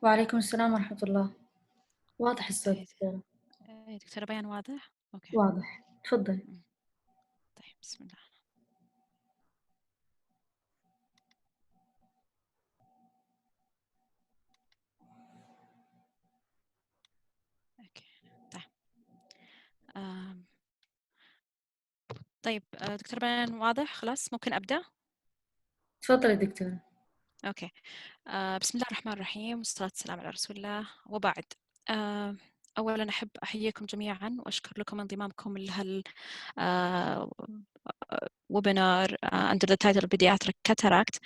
وعليكم السلام ورحمة الله. واضح الصوت إيه دكتورة. دكتورة بيان واضح؟ أوكي. واضح، تفضّلي. مم. طيب بسم الله. أوكي. طيب آم، طيب دكتورة بيان واضح خلاص ممكن أبدأ؟ تفضّلي دكتورة. أوكي. بسم الله الرحمن الرحيم والصلاة والسلام على رسول الله وبعد. أولا أحب أحييكم جميعا وأشكر لكم انضمامكم لهال webinar under the title Pediatric Cataract.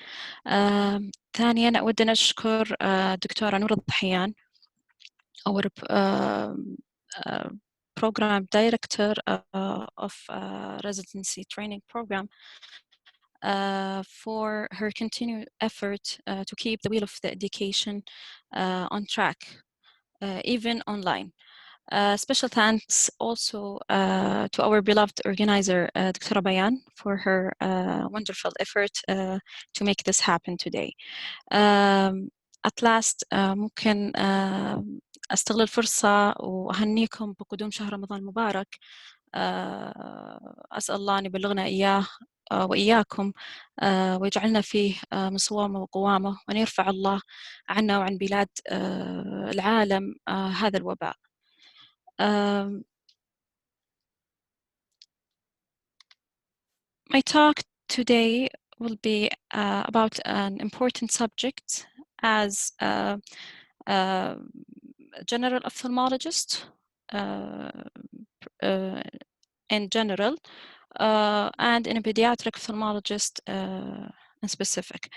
ثانيا أود أن أشكر الدكتورة نور الضحيان our program director of residency training program for her continued effort to keep the wheel of the education on track, even online. Special thanks also to our beloved organizer, Dr. Bayan, for her wonderful effort to make this happen today. At last ممكن أستغل الفرصة وأهنيكم بقدوم شهر رمضان المبارك. أسأل الله أن يبلغنا إياه وإياكم ويجعلنا فيه من صوامه وقوامه، وأن يرفع الله عنا وعن بلاد العالم هذا الوباء. My talk today will be about an important subject as a general ophthalmologist in general and in a pediatric ophthalmologist in specific.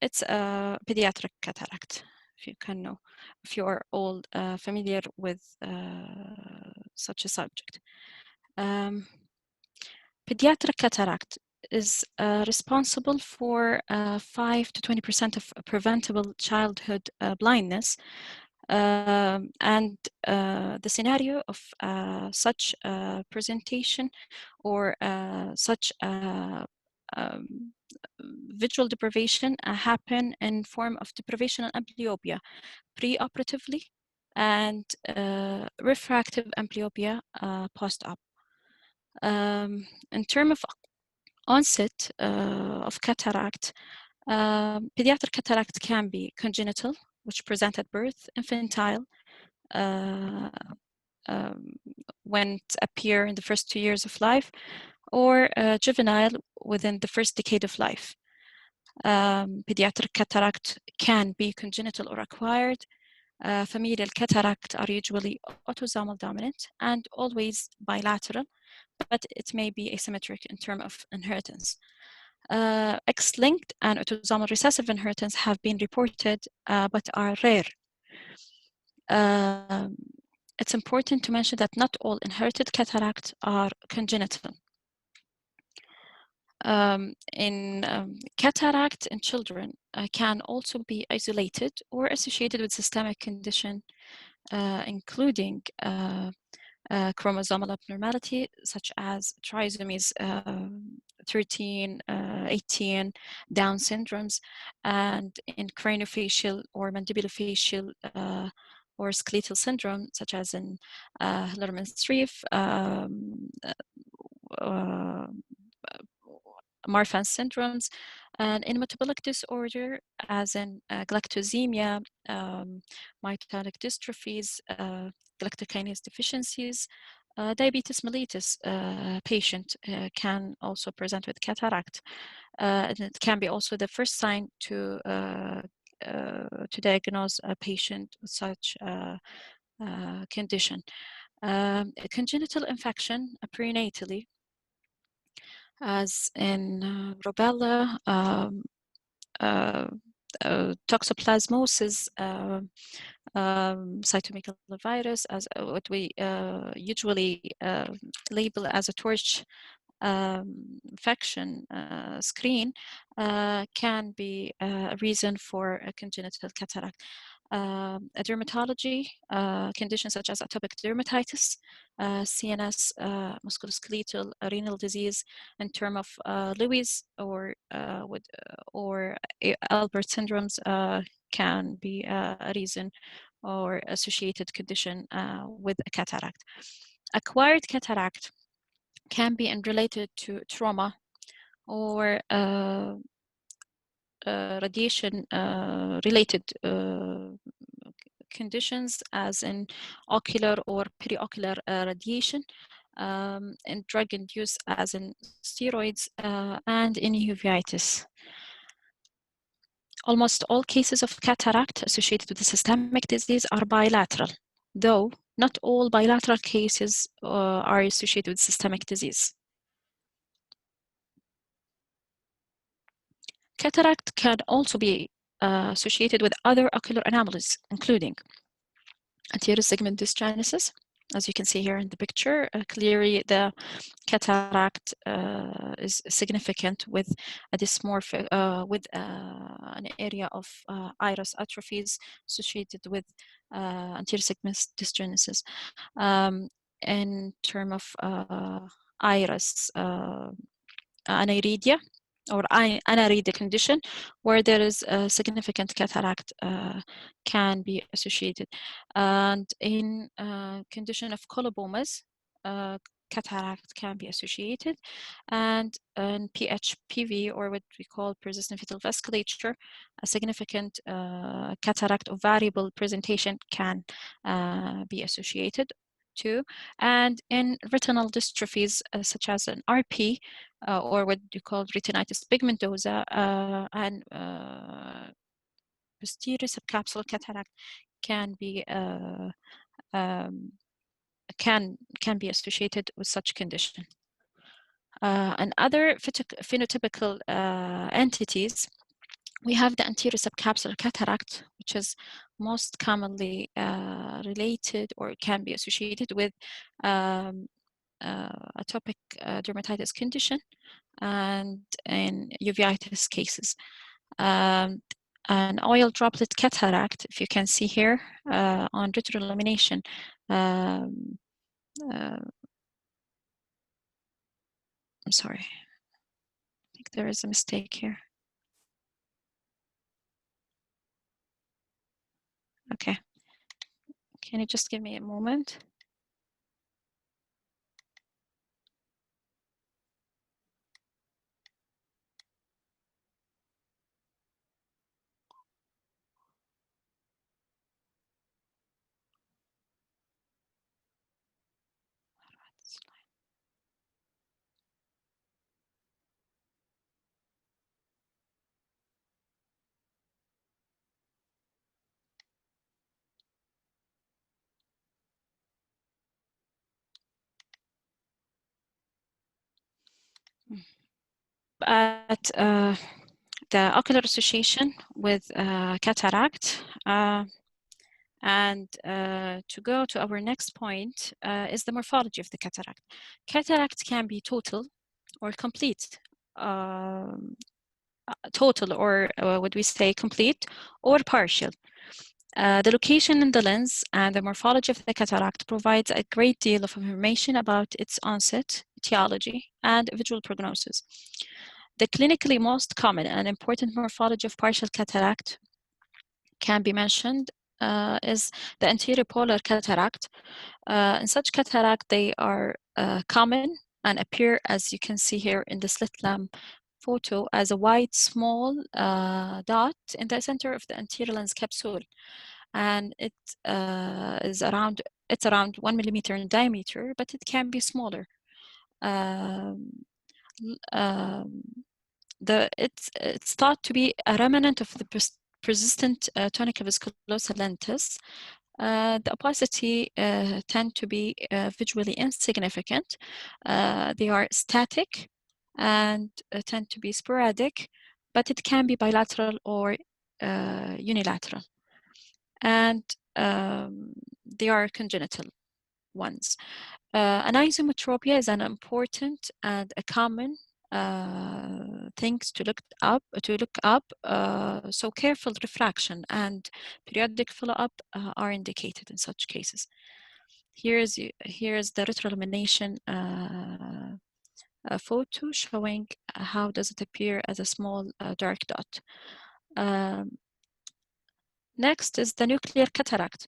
It's a pediatric cataract, if you can know, if you are all familiar with such a subject. Pediatric cataract is responsible for 5 to 20% of preventable childhood blindness. And the scenario of such presentation or such visual deprivation happen in form of deprivation and amblyopia preoperatively and refractive amblyopia post-op. In terms of onset of cataract, pediatric cataract can be congenital, which present at birth, infantile, when it appear in the first 2 years of life, or juvenile within the first decade of life. Pediatric cataract can be congenital or acquired. Familial cataract are usually autosomal dominant and always bilateral, but it may be asymmetric in terms of inheritance. X-linked and autosomal recessive inheritance have been reported, but are rare. It's important to mention that not all inherited cataracts are congenital. Cataract in children can also be isolated or associated with systemic condition, including chromosomal abnormality such as trisomies 13, 18, Down syndromes, and in craniofacial or mandibulofacial or skeletal syndrome such as in Hallermann-Streiff, Marfan syndromes, and in metabolic disorder as in galactosemia, myotonic dystrophies, galactokinase deficiencies, diabetes mellitus patient can also present with cataract. And it can be also the first sign to diagnose a patient with such condition. A congenital infection prenatally, as in rubella, toxoplasmosis, cytomegalovirus, as what we usually label as a torch infection screen, can be a reason for a congenital cataract. A dermatology, conditions such as atopic dermatitis, CNS, musculoskeletal, renal disease, in terms of Lewis or Albert syndromes can be a reason or associated condition with a cataract. Acquired cataract can be related to trauma or radiation related conditions, as in ocular or periocular radiation, and drug induced, as in steroids, and in uveitis. Almost all cases of cataract associated with the systemic disease are bilateral, though not all bilateral cases are associated with systemic disease. Cataract can also be associated with other ocular anomalies, including anterior segment dysgenesis. As you can see here in the picture, clearly the cataract is significant with a dysmorphic, with an area of iris atrophies associated with anterior segment dysgenesis. In terms of iris aniridia, or aniridia condition, where there is a significant cataract can be associated. And in condition of colobomas, cataract can be associated. And in PHPV, or what we call persistent fetal vasculature, a significant cataract of variable presentation can be associated too. And in retinal dystrophies, such as an RP, or what you call retinitis pigmentosa, and posterior subcapsular cataract can be can be associated with such condition. And other phenotypical entities, we have the anterior subcapsular cataract, which is most commonly related or can be associated with atopic dermatitis condition and in uveitis cases. An oil droplet cataract, if you can see here on retroillumination, I'm sorry, I think there is a mistake here. Okay, can you just give me a moment? At the ocular association with cataract, and to go to our next point is the morphology of the cataract. Cataract can be total or complete. Total, or would we say complete, or partial. The location in the lens and the morphology of the cataract provides a great deal of information about its onset, etiology, and visual prognosis. The clinically most common and important morphology of partial cataract can be mentioned is the anterior polar cataract. In such cataract, they are common and appear, as you can see here in the slit lamp photo, as a white small dot in the center of the anterior lens capsule, and it's around 1 millimeter in diameter, but it can be smaller. It's thought to be a remnant of the persistent tunica visculosa lentis. The opacity tend to be visually insignificant. They are static and tend to be sporadic, but it can be bilateral or unilateral. And they are congenital ones. Anisometropia is an important and a common things to look up. So careful refraction and periodic follow-up are indicated in such cases. Here's the retroillumination photo showing how does it appear as a small dark dot. Next is the nuclear cataract.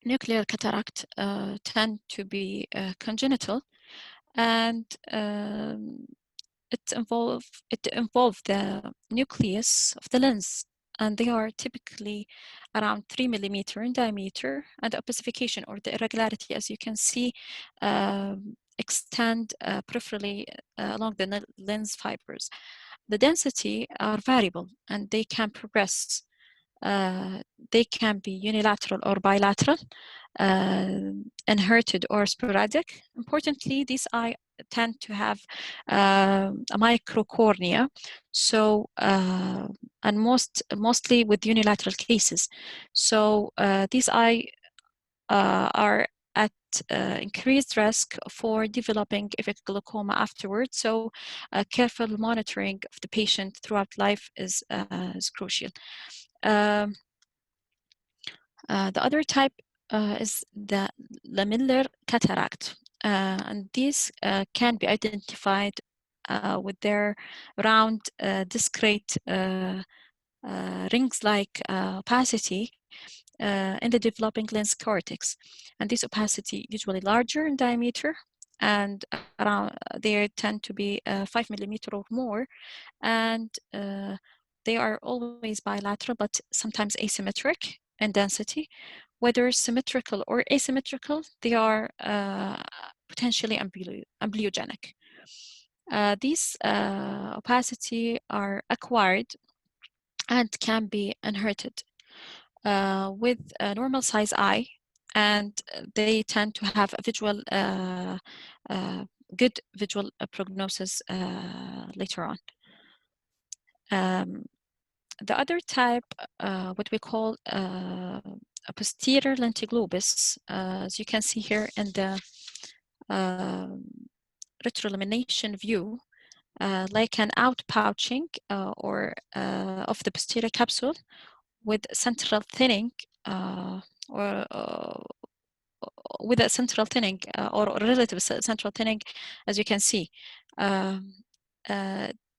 Nuclear cataract tend to be congenital, and it involve the nucleus of the lens, and they are typically around 3 millimeter in diameter, and the opacification or the irregularity, as you can see, extend peripherally along the lens fibers. The density are variable, and they can progress. They can be unilateral or bilateral, inherited or sporadic. Importantly, these eye tend to have a microcornea, so and mostly with unilateral cases. So these eye are at increased risk for developing epic glaucoma afterwards. So careful monitoring of the patient throughout life is crucial. The other type is the lamellar cataract, and these can be identified with their round, discrete rings-like opacity in the developing lens cortex. And this opacity usually larger in diameter, and around they tend to be 5 millimeter or more, and they are always bilateral but sometimes asymmetric in density. Whether symmetrical or asymmetrical, they are potentially amblyogenic. These opacity are acquired and can be inherited with a normal size eye, and they tend to have a visual good visual prognosis later on. The other type, what we call a posterior lentiglobus, as you can see here in the retroillumination view, like an outpouching of the posterior capsule with central thinning or with a central thinning or relative central thinning, as you can see.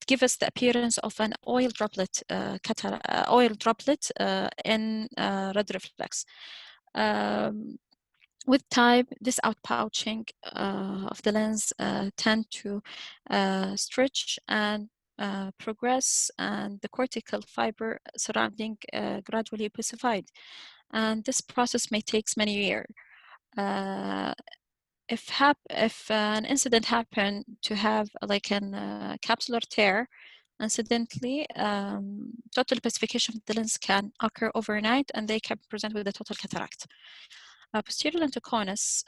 Give us the appearance of an oil droplet in red reflex. With time, this outpouching of the lens tend to stretch and progress, and the cortical fiber surrounding gradually opacified. And this process may take many years. If an incident happened to have like an capsular tear, incidentally, total opacification of the lens can occur overnight, and they can present with a total cataract. Posterior lentoconus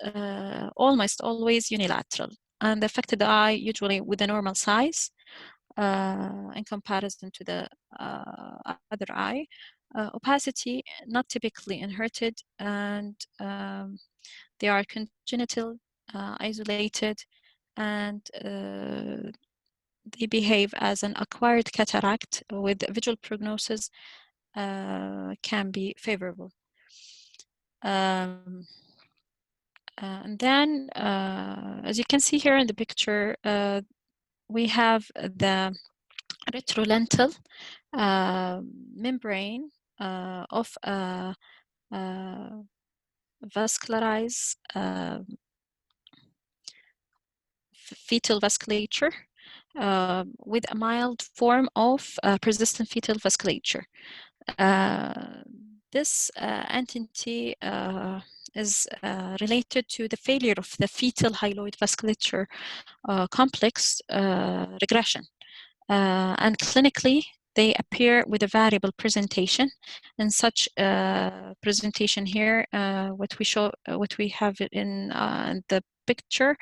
almost always unilateral, and the affected eye usually with a normal size in comparison to the other eye. Opacity not typically inherited, and they are congenital, isolated, and they behave as an acquired cataract with visual prognosis can be favorable. And then, as you can see here in the picture, we have the retrolental membrane of a vascularized fetal vasculature with a mild form of persistent fetal vasculature. This entity is related to the failure of the fetal hyaloid vasculature complex regression. And clinically, they appear with a variable presentation. And such presentation here, what we have in the picture,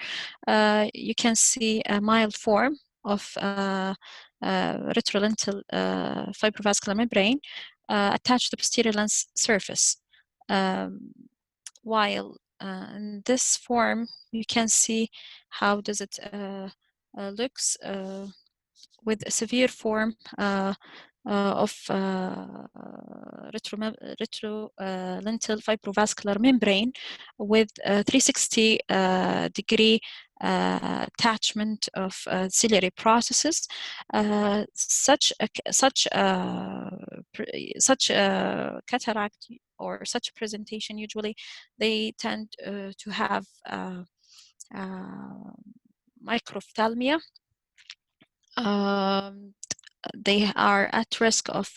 you can see a mild form of retrolental fibrovascular membrane attached to the posterior lens surface. While in this form, you can see how does it looks with a severe form of retrolental fibrovascular membrane with 360 degree attachment of ciliary processes. Such a cataract or such a presentation, usually they tend to have microphthalmia. They are at risk of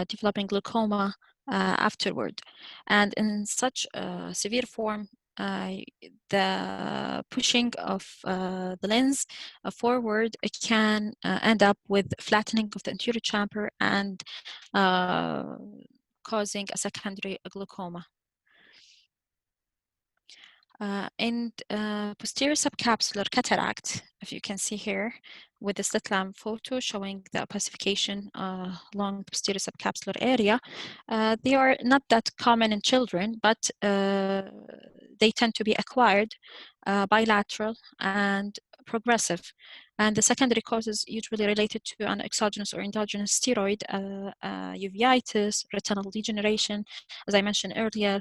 developing glaucoma afterward. And in such a severe form, the pushing of the lens forward can end up with flattening of the anterior chamber and causing a secondary glaucoma. And posterior subcapsular cataract, if you can see here with the slit lamp photo showing the opacification along the posterior subcapsular area, they are not that common in children, but they tend to be acquired, bilateral, and progressive. And the secondary causes usually related to an exogenous or endogenous steroid, uveitis, retinal degeneration, as I mentioned earlier,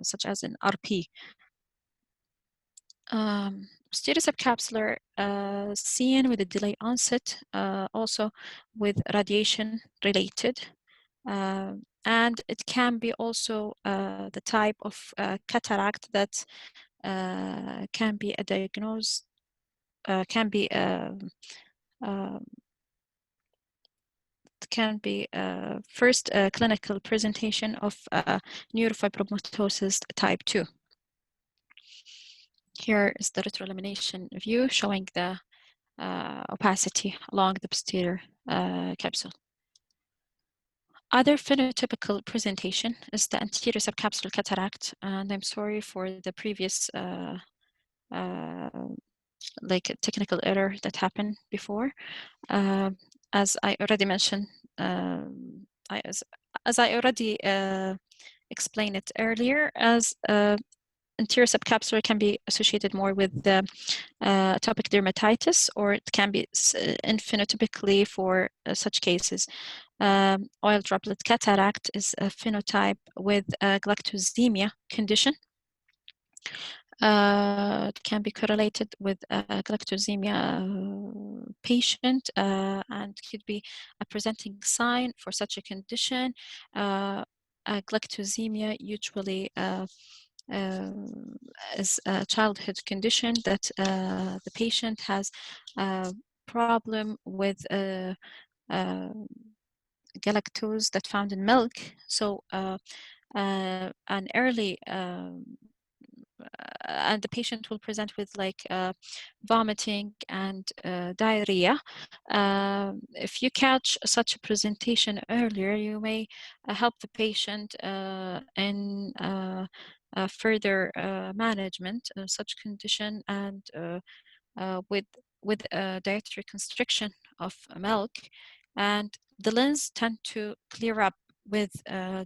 such as in RP. Posterior subcapsular seen with a delay onset, also with radiation related. And it can be also the type of cataract that can be a diagnosed, can be first clinical presentation of neurofibromatosis type 2. Here is the retroillumination view showing the opacity along the posterior capsule. Other phenotypical presentation is the anterior subcapsular cataract, and I'm sorry for the previous like technical error that happened before. As I already mentioned, as I already explained it earlier, as anterior subcapsular can be associated more with the atopic dermatitis, or it can be phenotypically for such cases. Oil droplet cataract is a phenotype with a galactosemia condition. It can be correlated with a galactosemia patient and could be a presenting sign for such a condition. Galactosemia usually is a childhood condition that the patient has a problem with galactose that found in milk. So an early and the patient will present with like vomiting and diarrhea. If you catch such a presentation earlier, you may help the patient in further management of such condition, and with dietary constriction of milk, and the lens tend to clear up with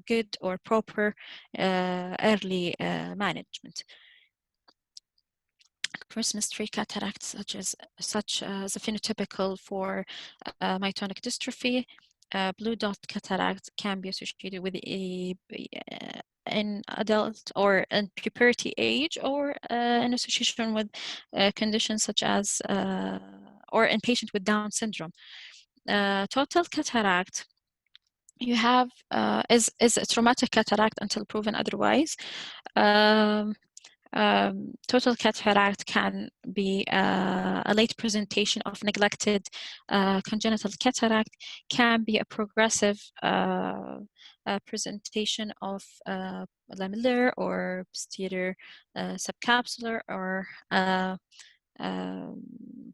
good or proper early management. Christmas tree cataract, such as a phenotypical for myotonic dystrophy. Blue dot cataract can be associated with in adult or in puberty age, or in association with conditions such as or in patient with Down syndrome. Total cataract, you have is a traumatic cataract until proven otherwise. Total cataract can be a late presentation of neglected congenital cataract, can be a progressive presentation of lamellar or posterior subcapsular, or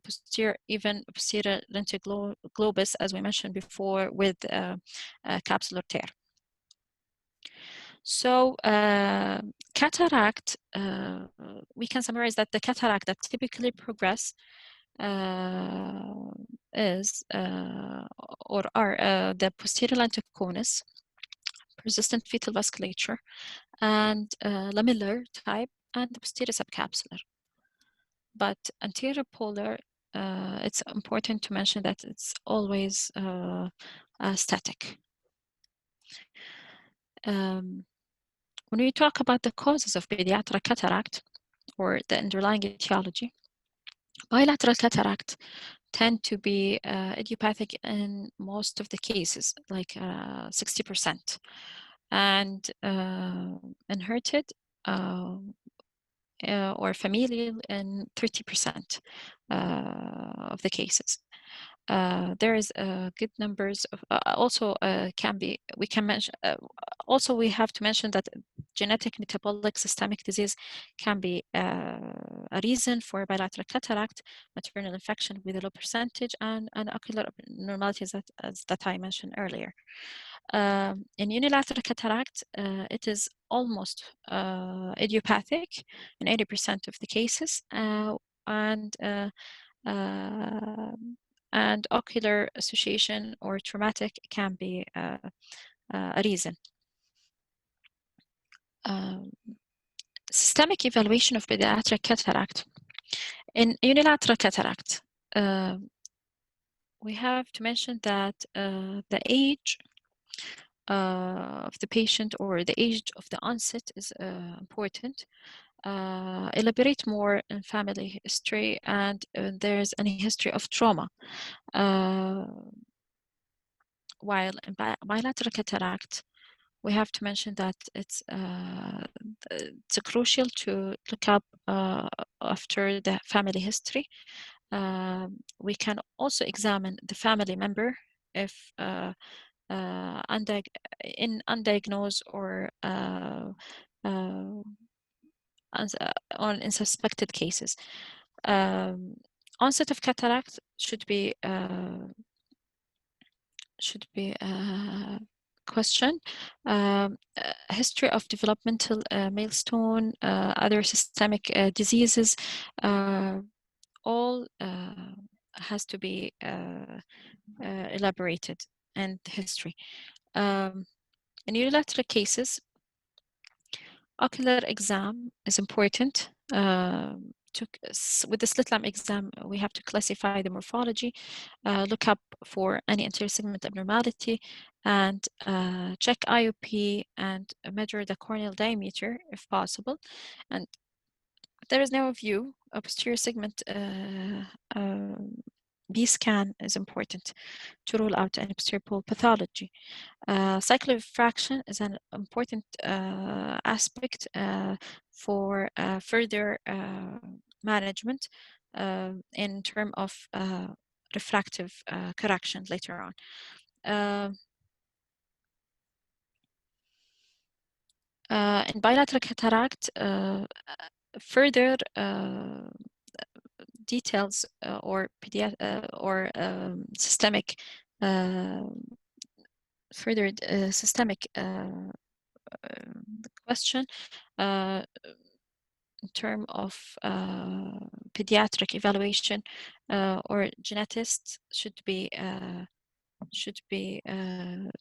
posterior, even posterior lentil globus, as we mentioned before, with capsular tear. So cataract, we can summarize that the cataract that typically progress is or are the posterior lenticonus, persistent fetal vasculature, and lamellar type, and the posterior subcapsular. But anterior polar it's important to mention that it's always static. When we talk about the causes of pediatric cataract or the underlying etiology, bilateral cataract tend to be idiopathic in most of the cases, like 60%, and inherited or familial in 30% of the cases. There is good numbers of also can be, we can mention also we have to mention that genetic metabolic systemic disease can be a reason for bilateral cataract, maternal infection with a low percentage, and ocular abnormalities that I mentioned earlier. In unilateral cataract, it is almost idiopathic in 80% of the cases, and ocular association or traumatic can be a reason. Systemic evaluation of pediatric cataract. In unilateral cataract, we have to mention that the age of the patient or the age of the onset is important. Elaborate more in family history, and there's any history of trauma. While in bilateral cataract, we have to mention that it's crucial to look up after the family history. We can also examine the family member if undiagnosed or on in suspected cases. Onset of cataract should be question. History of developmental milestone, other systemic diseases, all has to be elaborated, and history. In unilateral cases, ocular exam is important. With the slit lamp exam, we have to classify the morphology, look up for any anterior segment abnormality, and check IOP and measure the corneal diameter if possible. And there is now a view, a posterior segment B scan is important to rule out any posterior pole pathology. Cyclorefraction is an important aspect for further management in terms of refractive correction later on. In bilateral cataract, further details or systemic further systemic question in terms of pediatric evaluation or genetist should be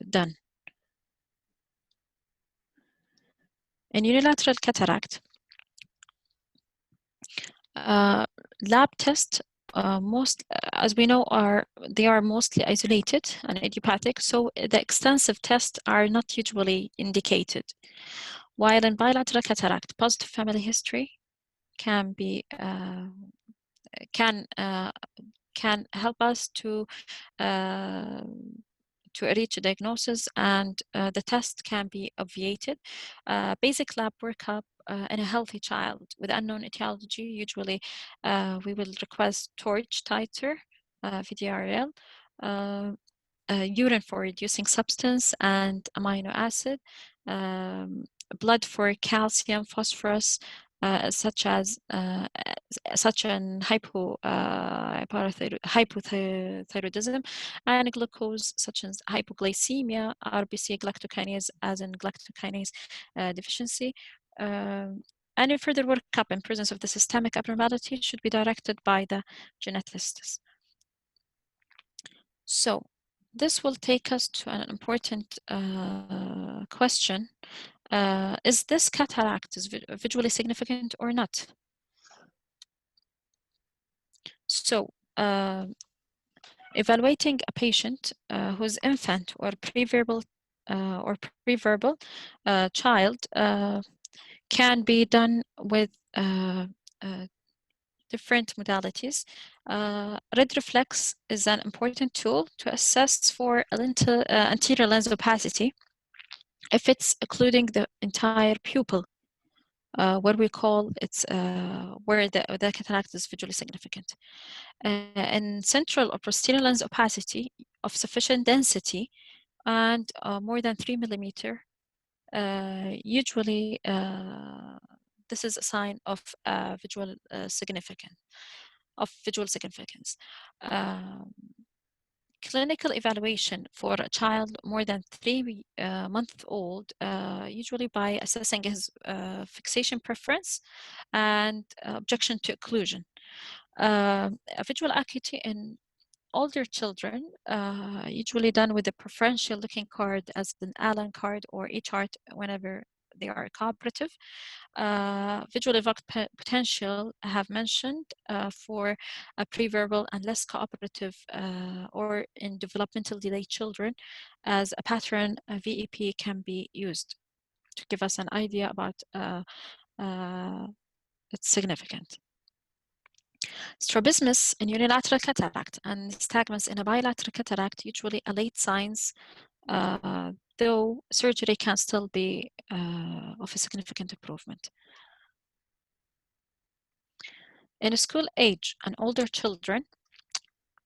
done. In unilateral cataract, lab tests, as we know, they are mostly isolated and idiopathic, so the extensive tests are not usually indicated. While in bilateral cataract, positive family history can be can help us to reach a diagnosis, and the test can be obviated. Basic lab workup in a healthy child with unknown etiology, usually we will request torch titer, VDRL, urine for reducing substance and amino acid, blood for calcium, phosphorus, such an hypothyroidism, and glucose such as hypoglycemia, RBC galactokinase as in galactokinase deficiency. Any further workup in presence of the systemic abnormality should be directed by the geneticist. So this will take us to an important question. Is this cataract visually significant or not? So evaluating a patient whose infant or preverbal child can be done with different modalities. Red reflex is an important tool to assess for anterior lens opacity if it's occluding the entire pupil, where we call it's where the cataract is visually significant. And central or posterior lens opacity of sufficient density and more than 3 millimeter, usually this is a sign of visual significance. Clinical evaluation for a child more than 3 months old, usually by assessing his fixation preference and objection to occlusion. A visual acuity in older children, usually done with a preferential looking card as an Allen card or E-chart whenever they are cooperative. Visual evoked potential I have mentioned for a preverbal and less cooperative or in developmental delayed children, as a pattern VEP can be used to give us an idea about its significance. Strabismus in unilateral cataract and nystagmus in a bilateral cataract usually are late signs, though surgery can still be of a significant improvement. In school age and older children,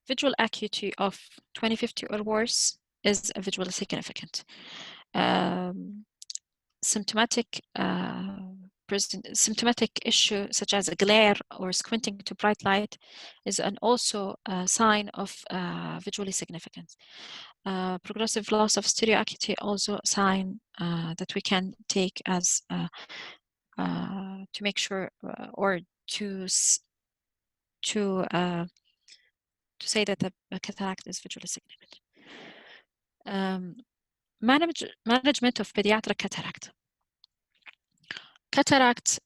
visual acuity of 20/50 or worse is visually significant. Symptomatic issue such as a glare or squinting to bright light is also a sign of visually significance. Progressive loss of stereo acuity also a sign that we can take as to make sure or to say that the cataract is visually significant. Management of pediatric cataract. Cataract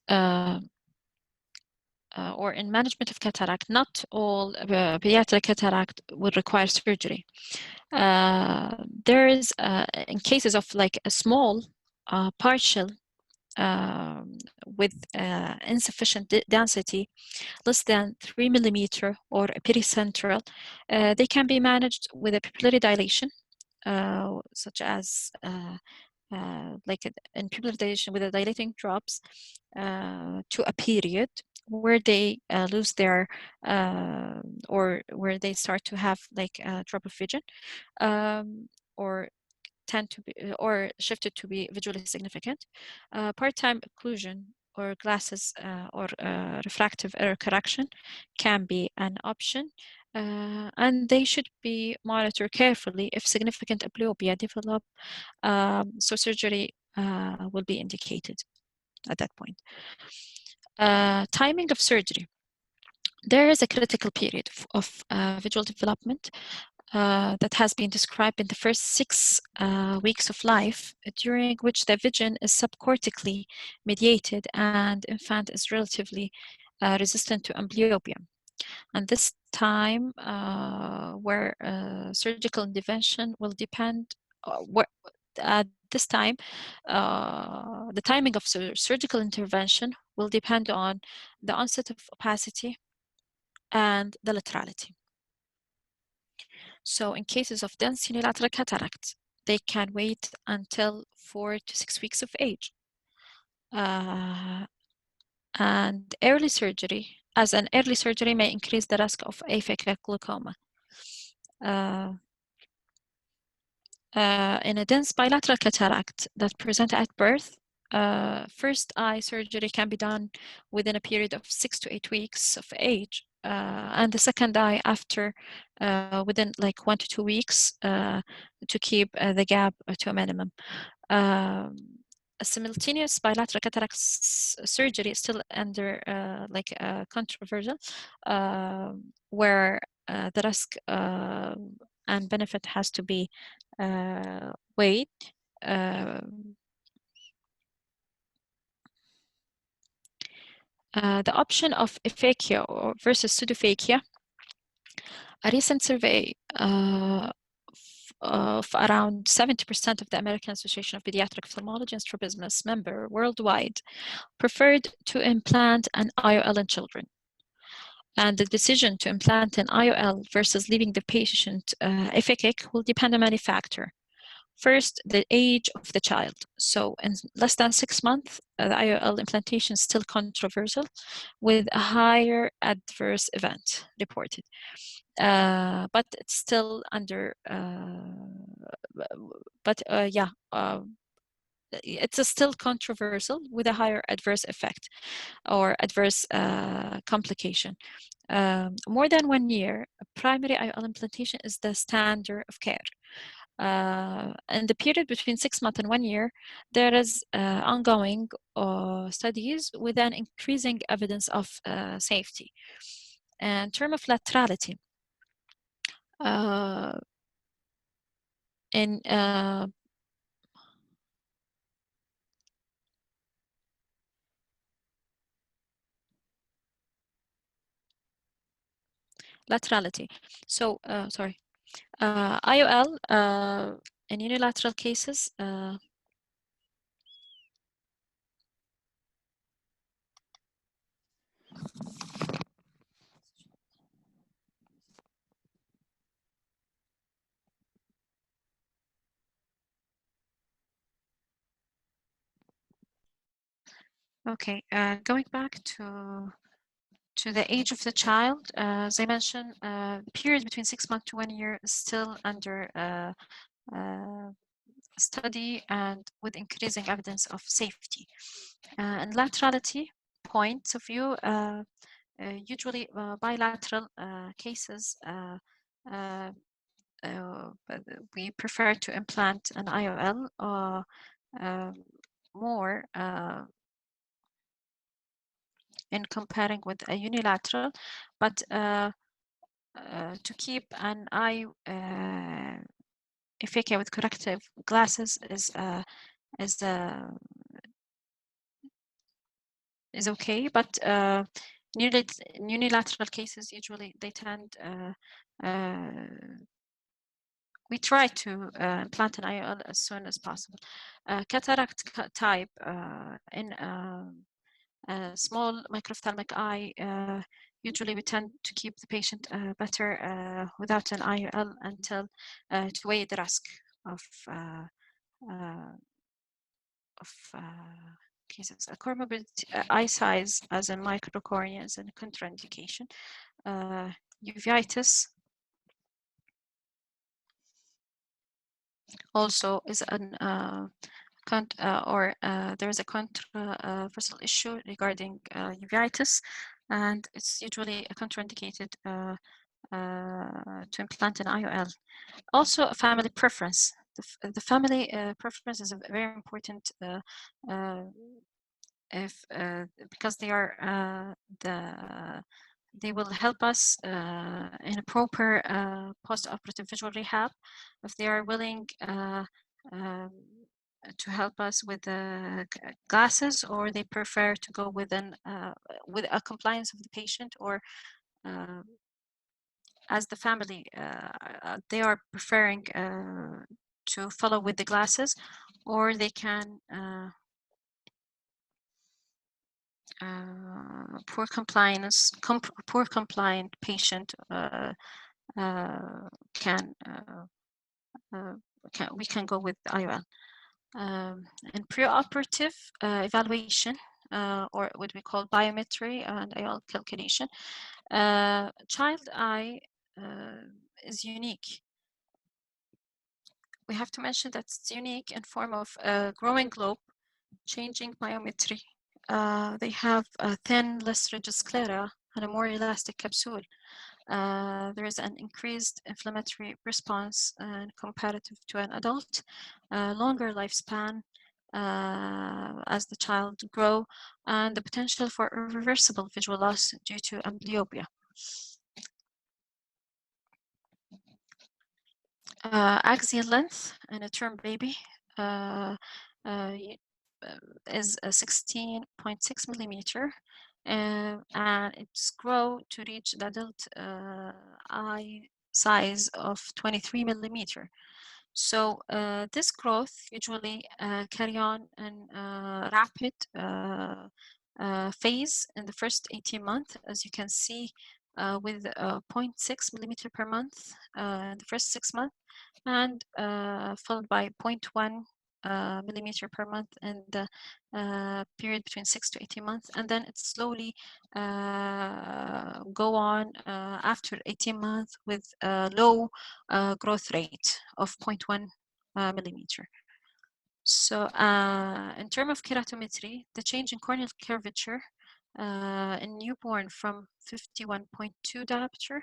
or in management of cataract, not all pediatric cataract would require surgery. There is, in cases of like a small partial with insufficient density, less than 3 millimeter or pericentral, they can be managed with a pupillary dilation, such as like in pupillary dilation with the dilating drops to a period where they lose their or where they start to have like a drop of vision, or tend to be or shifted to be visually significant. Part-time occlusion or glasses or refractive error correction can be an option, and they should be monitored carefully. If significant amblyopia develop, so surgery will be indicated at that point. Timing of surgery. There is a critical period of visual development that has been described in the first 6 weeks of life, during which the vision is subcortically mediated and infant is relatively resistant to amblyopia. And this time where surgical intervention will depend, at this time, the timing of surgical intervention will depend on the onset of opacity and the laterality. So in cases of dense unilateral cataract, they can wait until 4 to 6 weeks of age. And early surgery, as an early surgery may increase the risk of aphakic glaucoma. In a dense bilateral cataract that present at birth, first eye surgery can be done within a period of 6 to 8 weeks of age, and the second eye after within like 1 to 2 weeks to keep the gap to a minimum. A simultaneous bilateral cataract surgery is still under like controversial, where the risk and benefit has to be weighed. The option of aphakia versus pseudophakia A recent survey of around 70% of the American Association of Pediatric Ophthalmology and Strabismus member worldwide preferred to implant an IOL in children. And the decision to implant an IOL versus leaving the patient aphakic will depend on many factors. First, the age of the child. So in less than 6 months, the IOL implantation is still controversial with a higher adverse event reported. But it's still under, it's still controversial with a higher adverse effect or adverse complication. More than 1 year, primary IOL implantation is the standard of care. In the period between 6 months and 1 year, there is ongoing studies with an increasing evidence of safety. In terms of laterality, in laterality. So, sorry. IOL in unilateral cases, okay, going back to the age of the child, as I mentioned, the period between 6 months to 1 year is still under study and with increasing evidence of safety. And laterality points of view, usually bilateral cases, we prefer to implant an IOL more in comparing with a unilateral, but to keep an eye aphakia with corrective glasses is okay, but in unilateral cases, usually they tend, we try to implant an IOL as soon as possible. Cataract type in a small microphthalmic eye, usually we tend to keep the patient better without an IOL until to weigh the risk of cases. A comorbidity, eye size as a microcornea is a contraindication. Uveitis also is an there is a controversial issue regarding uveitis, and it's usually contraindicated to implant an IOL. Also, a family preference. The family preference is a very important because they are they will help us in a proper post-operative visual rehab if they are willing to help us with glasses, or they prefer to go with a compliance of the patient, or as the family they are preferring to follow with the glasses, or they can poor compliant patient we can go with IOL. And preoperative evaluation, or what we call biometry and IOL calculation, child eye is unique. We have to mention that it's unique in form of a growing globe, changing biometry. They have a thin, less rigid sclera and a more elastic capsule. There is an increased inflammatory response comparative to an adult, longer lifespan as the child grows, and the potential for irreversible visual loss due to amblyopia. Axial length in a term baby is 16.6 millimeter, and it's grow to reach the adult eye size of 23 millimeter. So this growth usually carry on in rapid phase in the first 18 months, as you can see, with 0.6 millimeter per month in the first 6 months, and followed by 0.1 millimeter per month in the period between 6 to 18 months, and then it slowly go on after 18 months with a low growth rate of 0.1 millimeter. So in terms of keratometry, the change in corneal curvature in newborn from 51.2 diopter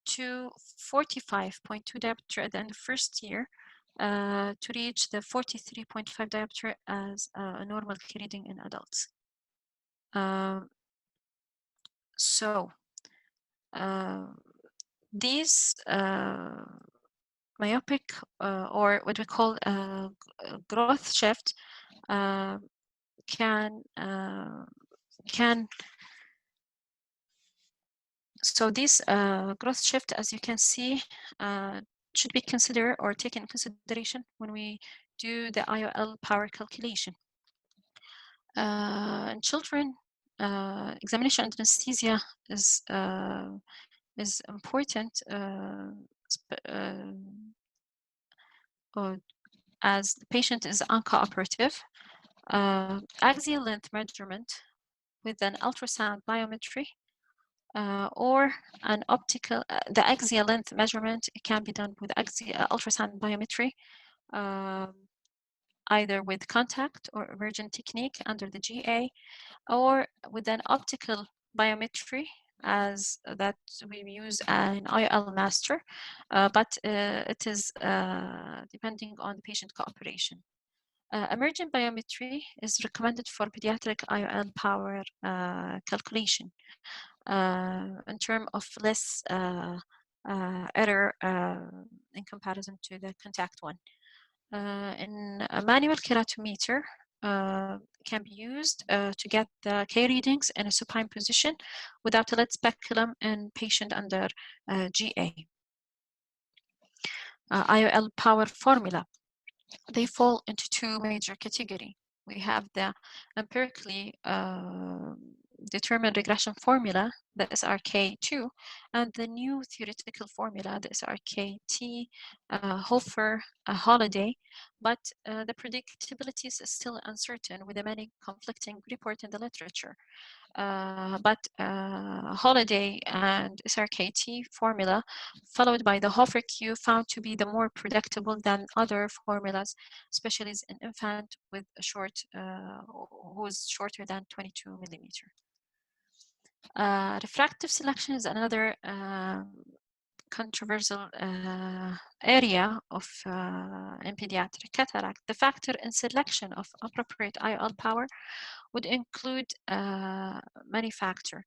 to 45.2 diopter at the end of first year to reach the 43.5 diopter as a normal reading in adults. So these myopic or what we call growth shift can so this growth shift, as you can see, should be considered or taken in consideration when we do the IOL power calculation. In children, examination under anesthesia is important as the patient is uncooperative. Axial length measurement with an ultrasound biometry or an optical, the axial length measurement can be done with ultrasound biometry, either with contact or emergent technique under the GA, or with an optical biometry as that we use an IOL master, but it is depending on the patient cooperation. Emergent biometry is recommended for pediatric IOL power calculation in terms of less error in comparison to the contact one. In a manual keratometer can be used to get the K readings in a supine position without a lead speculum in patient under GA. IOL power formula. They fall into two major categories. We have the empirically determined regression formula, the SRK2, and the new theoretical formula, the SRKT, Hofer, Holiday, but the predictability is still uncertain with the many conflicting reports in the literature. But Holiday and SRKT formula, followed by the Hofer Q, found to be the more predictable than other formulas, especially in infant with a short, who is shorter than 22 millimeter. Refractive selection is another controversial area of in pediatric cataract. The factor in selection of appropriate IOL power would include many factors.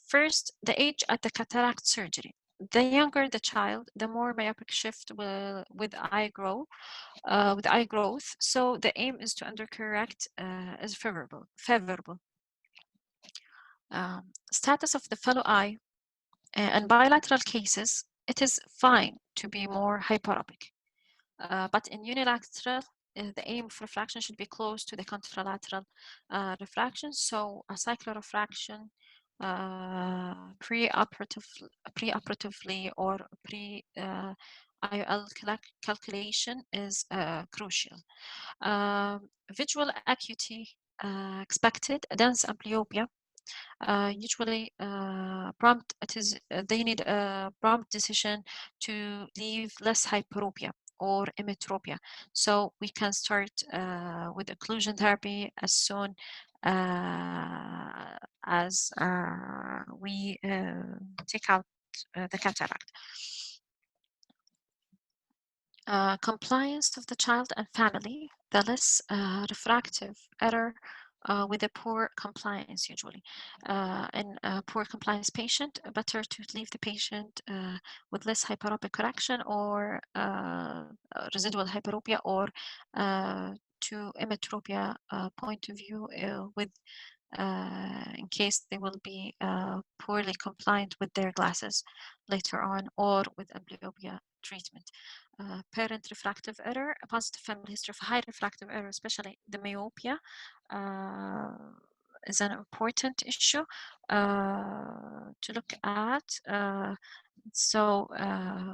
First, the age at the cataract surgery. The younger the child, the more myopic shift with eye growth. So the aim is to undercorrect is favorable. Status of the fellow eye. In bilateral cases, it is fine to be more hyperopic. But in unilateral, the aim of refraction should be close to the contralateral refraction. So a cyclorefraction preoperatively or pre-IOL calculation is crucial. Visual acuity expected, dense amblyopia. Usually prompt they need a prompt decision to leave less hyperopia or emmetropia. So we can start with occlusion therapy as soon as we take out the cataract. Compliance of the child and family, the less refractive error with a poor compliance usually. In a poor compliance patient, better to leave the patient with less hyperopic correction or residual hyperopia or to emmetropia point of view with in case they will be poorly compliant with their glasses later on or with amblyopia treatment. Parent refractive error, a positive family history of high refractive error, especially the myopia, is an important issue to look at. So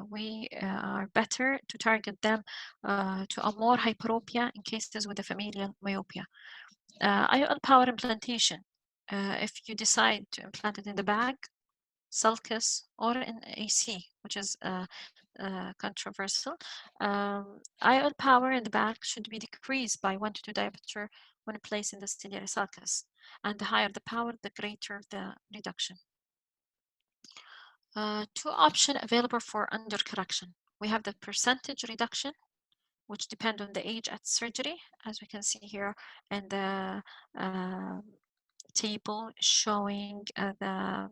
we are better to target them to a more hyperopia in cases with a familial myopia. IOL power implantation. If you decide to implant it in the bag, sulcus, or in AC, which is controversial, IOL power in the bag should be decreased by 1 to 2 diopter when placed in the ciliary sulcus. And the higher the power, the greater the reduction. Two options available for undercorrection. We have the percentage reduction, which depend on the age at surgery, as we can see here in the table showing the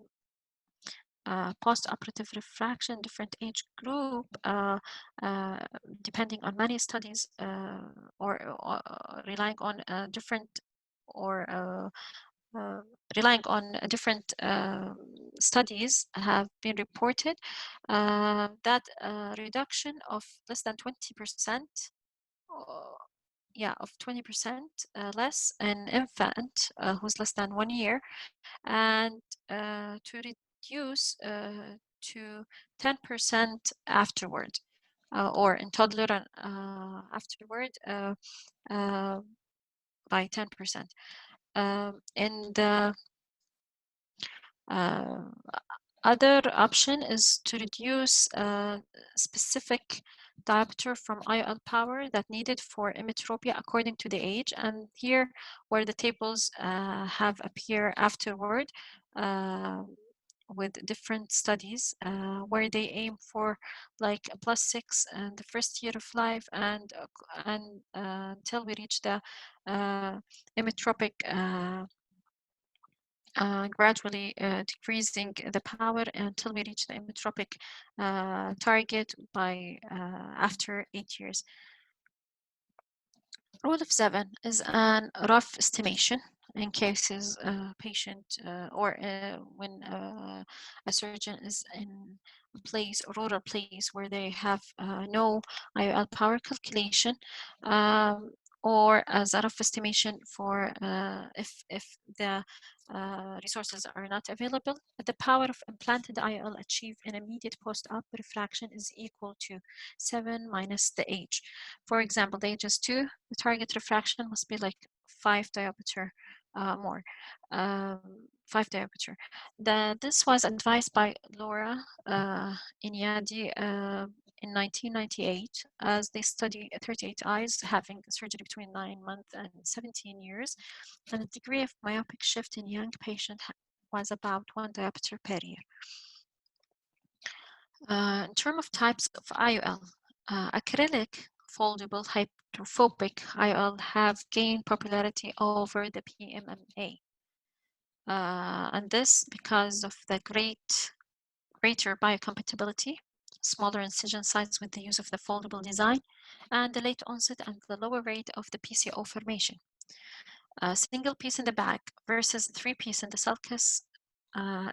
post-operative refraction, different age group, depending on many studies or relying on different or relying on different studies have been reported that reduction of less than 20%, of 20% less an infant who's less than 1 year, and to reduce to 10% afterward, or in toddler afterward by 10%. And the other option is to reduce specific diopter from IOL power that needed for emmetropia according to the age. And here, where the tables have appear afterward with different studies where they aim for like a +6 in the first year of life, and until we reach the emmetropic gradually decreasing the power until we reach the emmetropic target by after 8 years. Rule of 7 is an rough estimation in cases patient or when a surgeon is in a place, a rural place where they have no IOL power calculation, or as a rough estimation for if the resources are not available, the power of implanted IOL achieved in immediate post-op refraction is equal to 7 minus the age. For example, the age is 2, the target refraction must be like 5 diopter more, 5 diopter. This was advised by Laura Inyadi in 1998, as they study 38 eyes having surgery between 9 months and 17 years, and the degree of myopic shift in young patient was about 1 diopter per year. In terms of types of IOL, acrylic foldable hydrophobic IOL have gained popularity over the PMMA. And this because of the greater biocompatibility, smaller incision size with the use of the foldable design, and the late onset and the lower rate of the PCO formation. A single piece in the bag versus 3 piece in the sulcus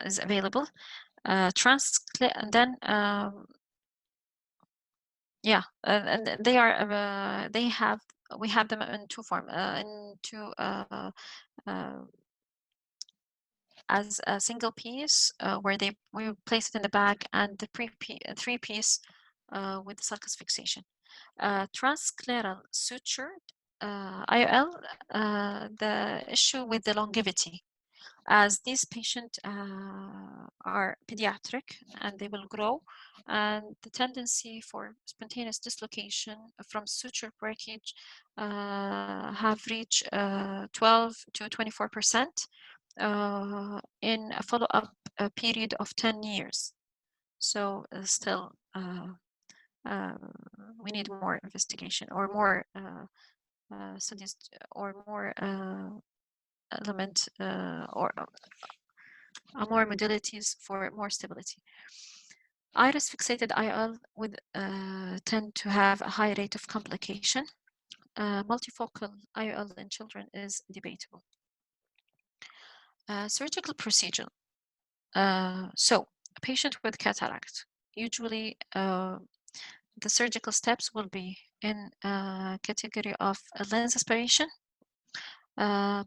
is available. And then and they are we have them in two form as a single piece where we place it in the bag, and the 3 piece with the sulcus fixation. Transscleral sutured IOL, the issue with the longevity, as these patients are pediatric and they will grow, and the tendency for spontaneous dislocation from suture breakage have reached 12 to 24% in a follow-up period of 10 years. So still we need more investigation or more studies or more element or more modalities for more stability. Iris fixated IOL would tend to have a high rate of complication. Multifocal IOL in children is debatable. Surgical procedure. So a patient with cataract, usually the surgical steps will be in category of a lens aspiration,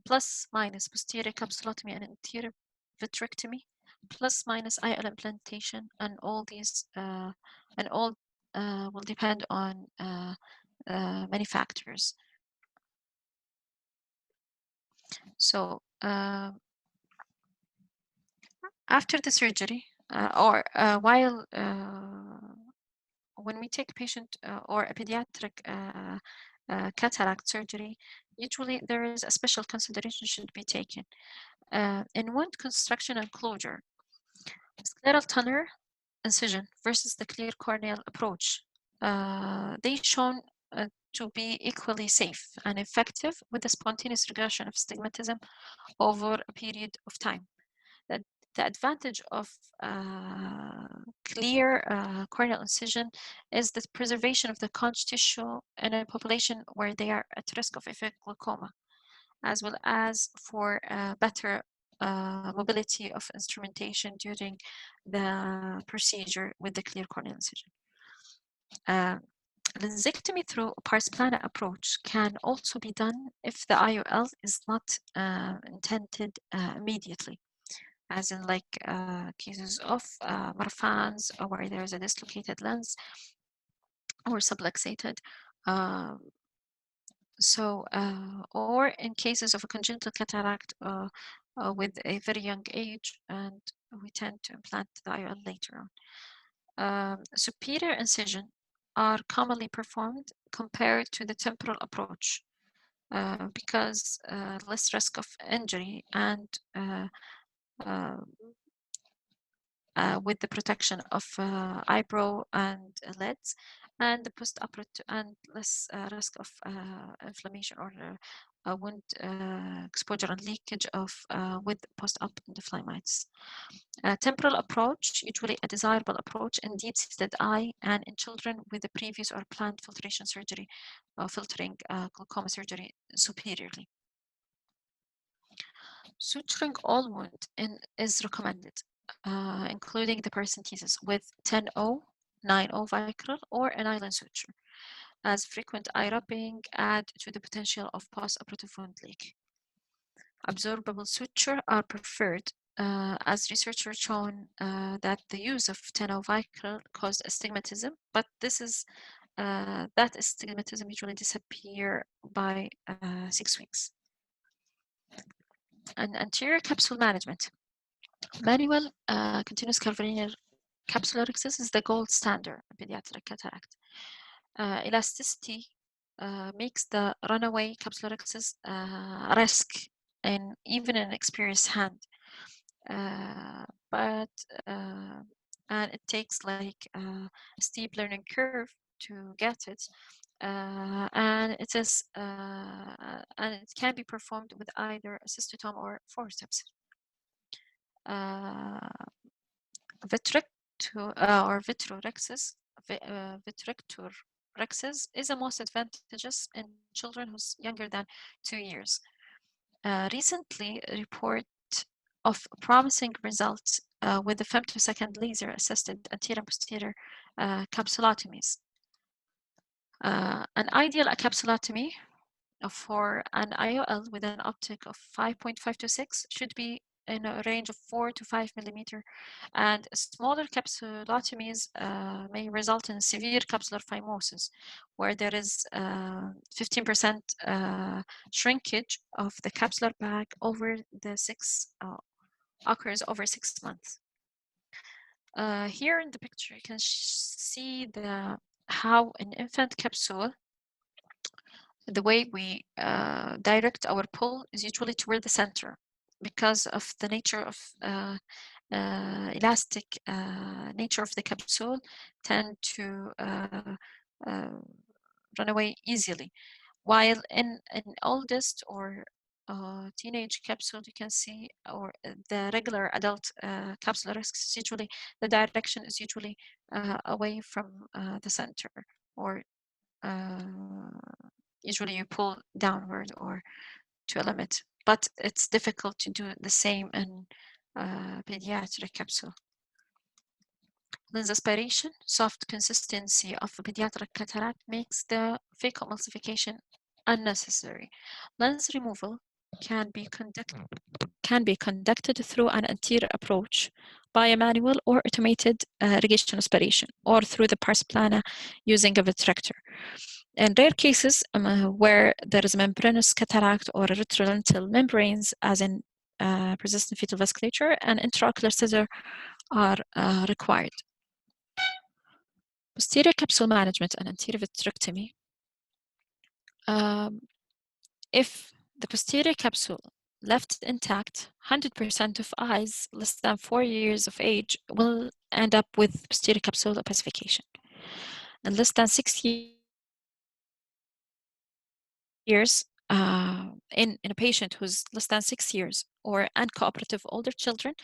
plus minus posterior capsulotomy and anterior vitrectomy, plus minus IL implantation, and all these will depend on many factors. So after the surgery or while when we take a patient or a pediatric cataract surgery, usually there is a special consideration should be taken. In wound construction and closure, scleral tunnel incision versus the clear corneal approach, they shown to be equally safe and effective with the spontaneous regression of stigmatism over a period of time. The advantage of clear corneal incision is the preservation of the conch tissue in a population where they are at risk of effect glaucoma, as well as for better mobility of instrumentation during the procedure with the clear corneal incision. Lensectomy through pars plana approach can also be done if the IOL is not intended immediately, as in like cases of marfans or where there is a dislocated lens or subluxated. Or in cases of a congenital cataract with a very young age, and we tend to implant the IOL later on. Superior incision are commonly performed compared to the temporal approach because less risk of injury and with the protection of eyebrow and lids, and the post-operative and less risk of inflammation or wound exposure and leakage of with post-op endophthalmitis. Temporal approach, usually a desirable approach in deep-seated eye and in children with a previous or planned filtration surgery, filtering glaucoma surgery superiorly. Suturing all wound is recommended, including the paracentesis with 10-0, 9-0 vicryl, or a nylon suture, as frequent eye rubbing add to the potential of post-operative wound leak. Absorbable suture are preferred, as researchers shown that the use of 10-0 vicryl caused astigmatism, but that astigmatism usually disappear by 6 weeks. And anterior capsule management. Manual continuous cavalier capsulorhexis is the gold standard in pediatric cataract. Elasticity makes the runaway capsulorhexis risk in even an experienced hand, and it takes like a steep learning curve to get it, and it can be performed with either a cystotome or forceps. Vitrector rexis is the most advantageous in children who's younger than 2 years. Recently, a report of promising results with the femtosecond laser-assisted anterior and posterior capsulotomies. An ideal capsulotomy for an IOL with an optic of 5.5 to 6 should be in a range of 4 to 5 millimeter, and smaller capsulotomies may result in severe capsular phimosis, where there is 15% shrinkage of the capsular bag over the occurs over 6 months. Here in the picture, you can see how an infant capsule, the way we direct our pull is usually toward the center because of the nature of elastic nature of the capsule tend to run away easily. While in an oldest or teenage capsule, you can see, or the regular adult capsular risks, usually the direction is usually away from the center, or usually you pull downward or to a limit but it's difficult to do the same in pediatric capsule. Lens aspiration, soft consistency of pediatric cataract makes the phaco emulsification unnecessary. Lens removal can be conducted through an anterior approach by a manual or automated irrigation aspiration, or through the pars plana using a vitrector. In rare cases where there is membranous cataract or retrolental membranes, as in persistent fetal vasculature, an intraocular scissor are required. Posterior capsule management and anterior vitrectomy. If the posterior capsule left intact, 100% of eyes less than 4 years of age will end up with posterior capsule opacification. And less than 6 years, in a patient who's less than 6 years or uncooperative older children,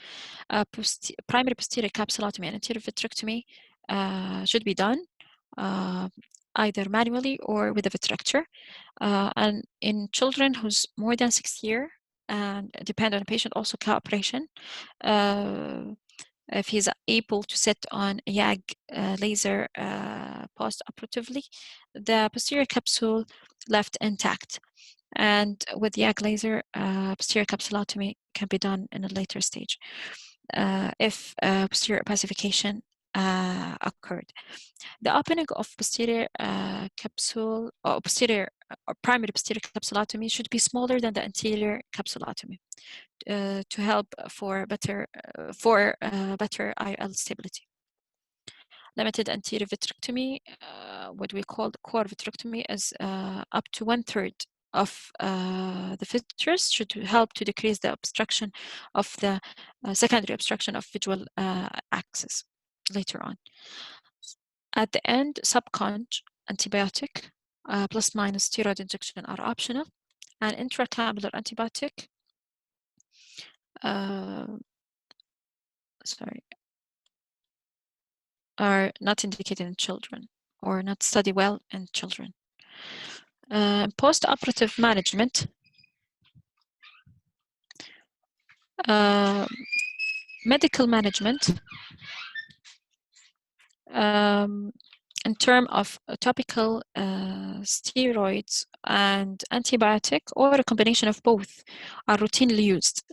primary posterior capsulotomy and anterior vitrectomy should be done either manually or with a vitrector. And in children who's more than 6 years, and depend on the patient also cooperation, if he's able to sit on a YAG laser post-operatively, the posterior capsule left intact. And with YAG laser, posterior capsulotomy can be done in a later stage if posterior opacification occurred. The opening of posterior capsule or posterior or primary posterior capsulotomy should be smaller than the anterior capsulotomy to help for better IL stability. Limited anterior vitrectomy, what we call the core vitrectomy, is up to 1/3 of the vitreous, should help to decrease the obstruction of the secondary obstruction of visual axis later on. At the end, subconj antibiotic plus minus steroid injection are optional, and intracameral antibiotic are not indicated in children or not studied well in children. Post-operative management, medical management in terms of topical steroids and antibiotic, or a combination of both, are routinely used.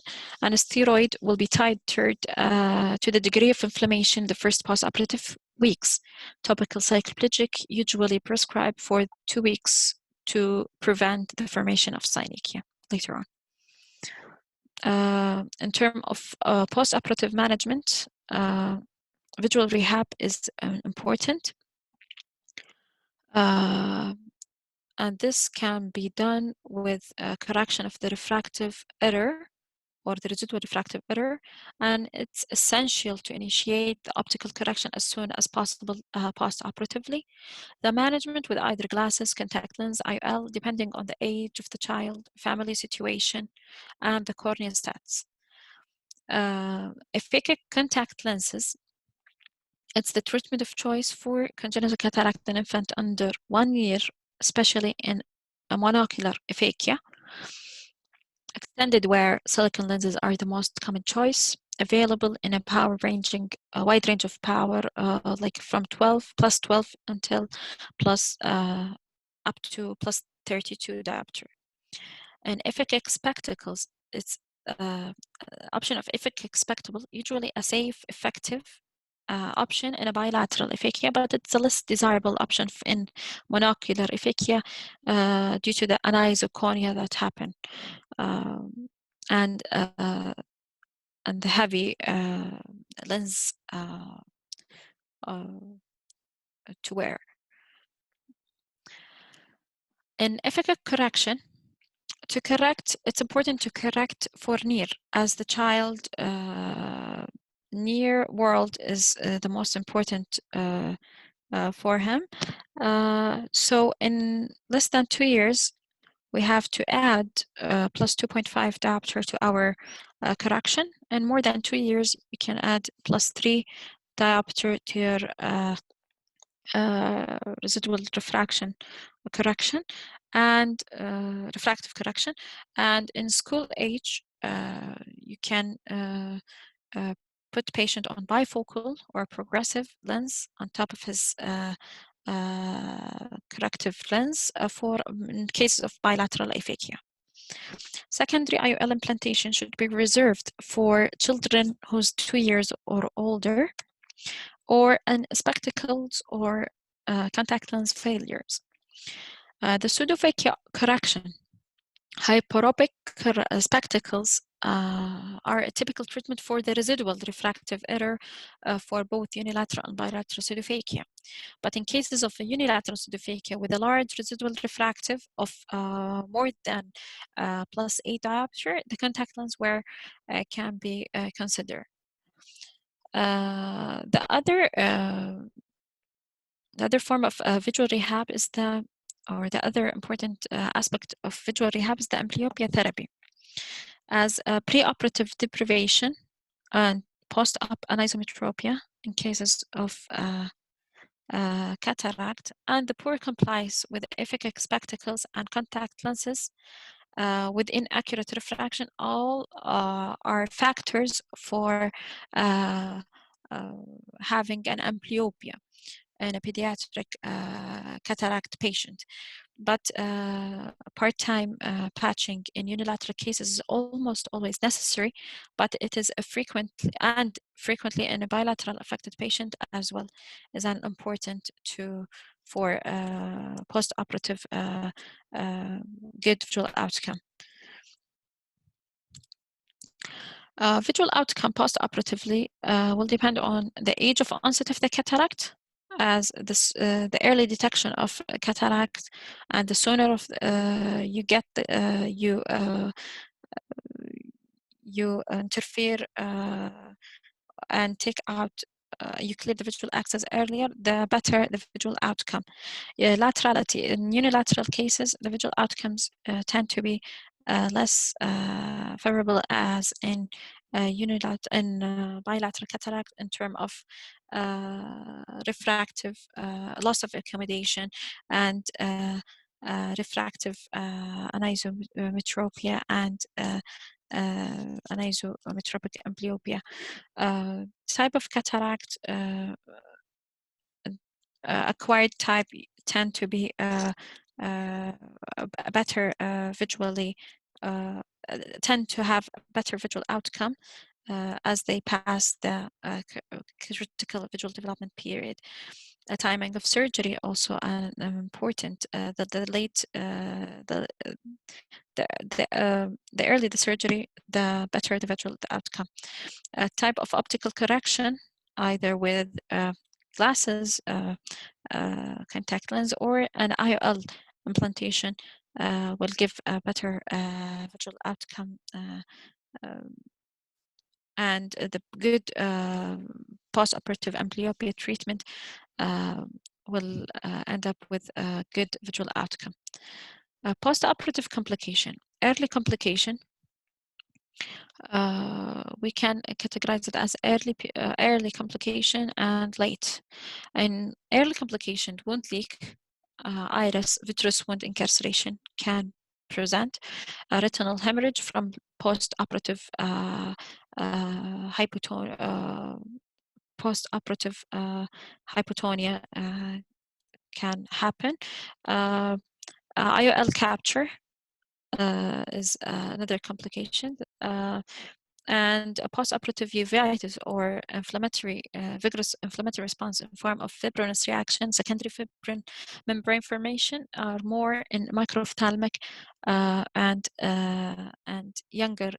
And a steroid will be titrated to the degree of inflammation the first post-operative weeks. Topical cycloplegic usually prescribed for 2 weeks to prevent the formation of synechia later on. In terms of post-operative management, visual rehab is important. And this can be done with correction of the refractive error or the residual refractive error, and it's essential to initiate the optical correction as soon as possible post-operatively. The management with either glasses, contact lens, IOL, depending on the age of the child, family situation, and the corneal stats. Phakic contact lenses, it's the treatment of choice for congenital cataract in infant under 1 year, especially in a monocular aphakia. Extended wear silicone lenses are the most common choice, available in a wide range of power, like from 12 plus 12 until plus up to plus 32 diopter. And phakic spectacles, it's option of phakic spectacle, usually a safe, effective option in a bilateral aphakia, but it's a less desirable option in monocular aphakia due to the anisoconia that happen and the heavy lens to wear. In phakic correction, it's important to correct for near, as the child near world is the most important for him. So in less than 2 years, we have to add plus 2.5 diopter to our correction, and more than 2 years, we can add plus 3 diopter to your residual refraction correction. and refractive correction. And in school age, you can put patient on bifocal or progressive lens on top of his corrective lens for in cases of bilateral aphakia. Secondary IOL implantation should be reserved for children who's 2 years or older, or in spectacles or contact lens failures. The pseudophakia correction. Hyperopic spectacles are a typical treatment for the residual refractive error for both unilateral and bilateral pseudophakia. But in cases of a unilateral pseudophakia with a large residual refractive of more than +8 diopter, the contact lens wear can be considered. The other form of visual rehab is the other important aspect of visual rehab is the amblyopia therapy. As preoperative deprivation and post-op anisometropia in cases of cataract, and the poor compliance with aphakic spectacles and contact lenses with inaccurate refraction, all are factors for having an amblyopia in a pediatric cataract patient. But part-time patching in unilateral cases is almost always necessary, but it is frequently in a bilateral affected patient as well is an important for post-operative good visual outcome. Visual outcome post-operatively will depend on the age of onset of the cataract, as the early detection of cataract, and the sooner of you get you interfere and take out you clear the visual axis earlier, the better the visual outcome. Laterality. In unilateral cases, the visual outcomes tend to be less favorable as in bilateral cataract in terms of refractive loss of accommodation and refractive anisometropia and anisometropic amblyopia. Type of cataract, acquired type tend to be better visually, tend to have better visual outcome as they pass the critical visual development period. Timing of surgery also important. The earlier the surgery, the better the visual outcome. Type of optical correction, either with glasses, contact lens, or an IOL implantation will give a better visual outcome, and the good post-operative amblyopia treatment will end up with a good visual outcome. Post-operative complication, early complication, we can categorize it as early complication and late. In early complication, wound leak, iris, vitreous wound incarceration can present. Retinal hemorrhage from post-operative hypotonia can happen. IOL capture is another complication, and a post-operative uveitis or vigorous inflammatory response in form of fibrinous reaction, secondary fibrin membrane formation are more in microphthalmic and younger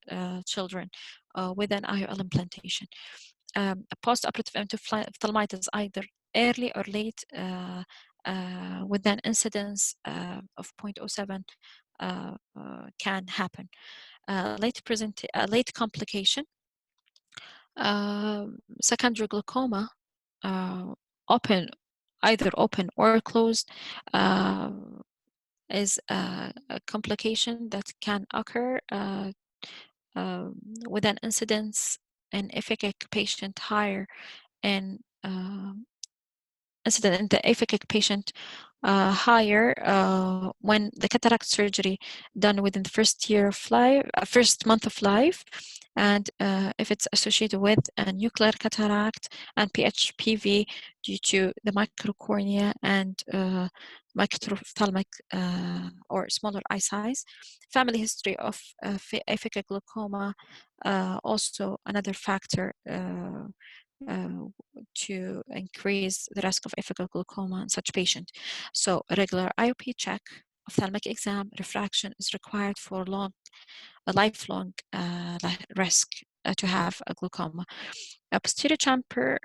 children with an IOL implantation. A post-operative endophthalmitis, either early or late, with an incidence of 0.07 can happen. Late complication, secondary glaucoma, either open or closed, is a complication that can occur with an incidence in aphakic patient higher in incidence in the aphakic patient higher when the cataract surgery done within the first month of life, and if it's associated with a nuclear cataract and PHPV due to the microcornea and microphthalmic or smaller eye size, family history of aphakic glaucoma, also another factor to increase the risk of aphakic glaucoma in such patient. So a regular IOP check, ophthalmic exam, refraction is required for a lifelong risk to have a glaucoma. A posterior capsular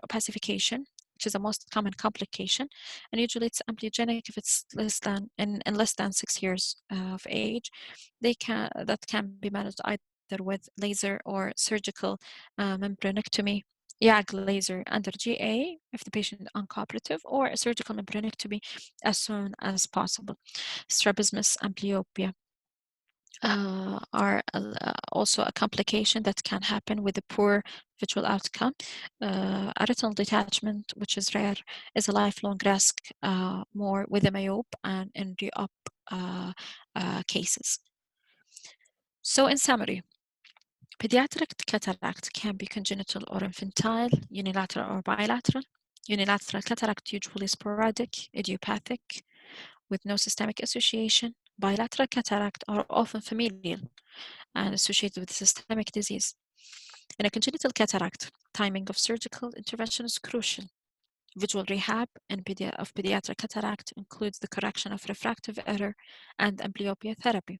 opacification, which is the most common complication, and usually it's ampliogenic if it's less than 6 years of age. That can be managed either with laser or surgical membranectomy, YAG laser under GA if the patient is uncooperative, or a surgical membranectomy as soon as possible. Strabismus, amblyopia are also a complication that can happen with a poor visual outcome. A retinal detachment, which is rare, is a lifelong risk, more with a myope and in re-op cases. So in summary, pediatric cataract can be congenital or infantile, unilateral or bilateral. Unilateral cataract usually sporadic, idiopathic, with no systemic association. Bilateral cataract are often familial and associated with systemic disease. In a congenital cataract, timing of surgical intervention is crucial. Visual rehab of pediatric cataract includes the correction of refractive error and amblyopia therapy.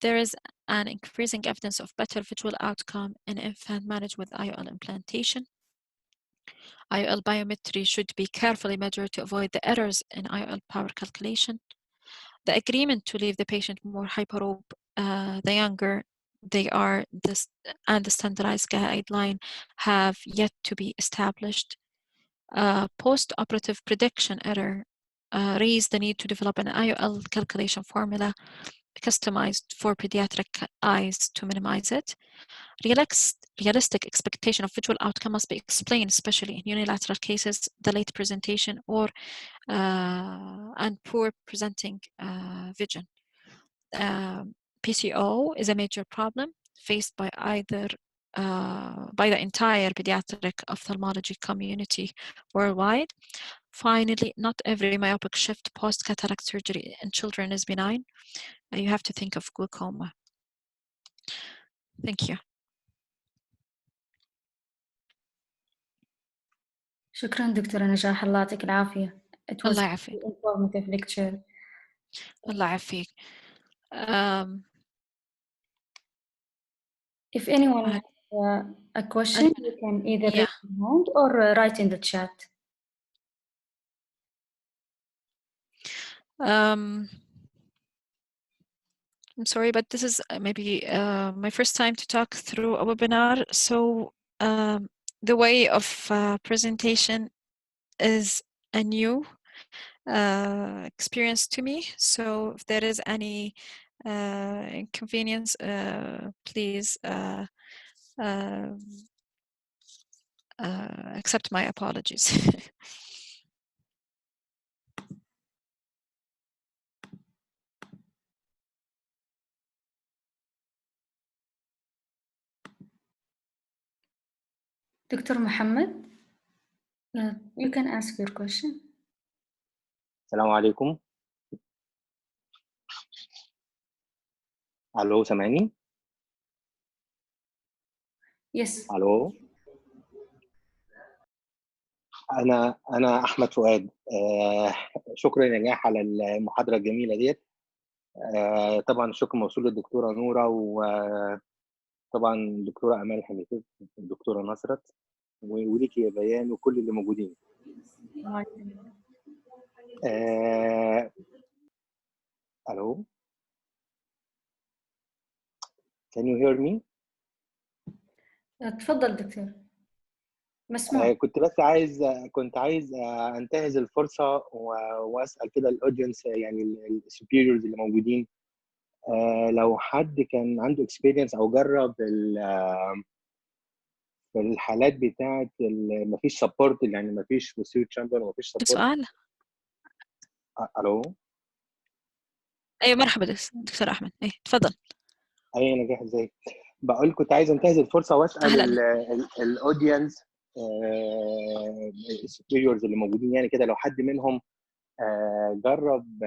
There is an increasing evidence of better visual outcome in infant managed with IOL implantation. IOL biometry should be carefully measured to avoid the errors in IOL power calculation. The agreement to leave the patient more hyperope the younger they are, and the standardized guideline have yet to be established. Post-operative prediction error raised the need to develop an IOL calculation formula customized for pediatric eyes to minimize it. Realistic expectation of visual outcome must be explained, especially in unilateral cases, the late presentation or and poor presenting vision. PCO is a major problem faced by the entire pediatric ophthalmology community worldwide. Finally, not every myopic shift post-cataract surgery in children is benign. You have to think of glaucoma. Thank you. شكرا دكتورة نجاح، الله يعطيك العافية. It was الله a يعافيك. informative lecture. الله يعافيك. If anyone has a question, you can either raise your hand or write in the chat. I'm sorry, but this is maybe my first time to talk through a webinar. So the way of presentation is a new experience to me. So if there is any inconvenience, please accept my apologies. Dr. Muhammad, you can ask your question. السلام عليكم. الو سامعني؟ Yes. الو. انا احمد فؤاد. شكرا يا نجاح على المحاضره الجميله ديت. طبعا الشكر موصول للدكتوره نوره، وطبعا الدكتوره امال حميد، الدكتوره نصرت، وليكي يا بيان وكل اللي موجودين. الو. Can you hear me؟ تفضل دكتور، مسموع. كنت عايز انتهز الفرصه واسال كده الاودينس، يعني السوبيريورز اللي موجودين، لو حد كان عنده اكسبيرينس او جرب في الحالات بتاعه مفيش سبورت، يعني مفيش posterior chamber ومفيش سبورت. سؤال. الو. ايوه مرحبا دكتور احمد، ايه تفضل. اي نجاح، ازيك؟ بقول كنت عايز انتهز الفرصه واسال الاودينس السوبريورز اللي موجودين، يعني كده لو حد منهم جرب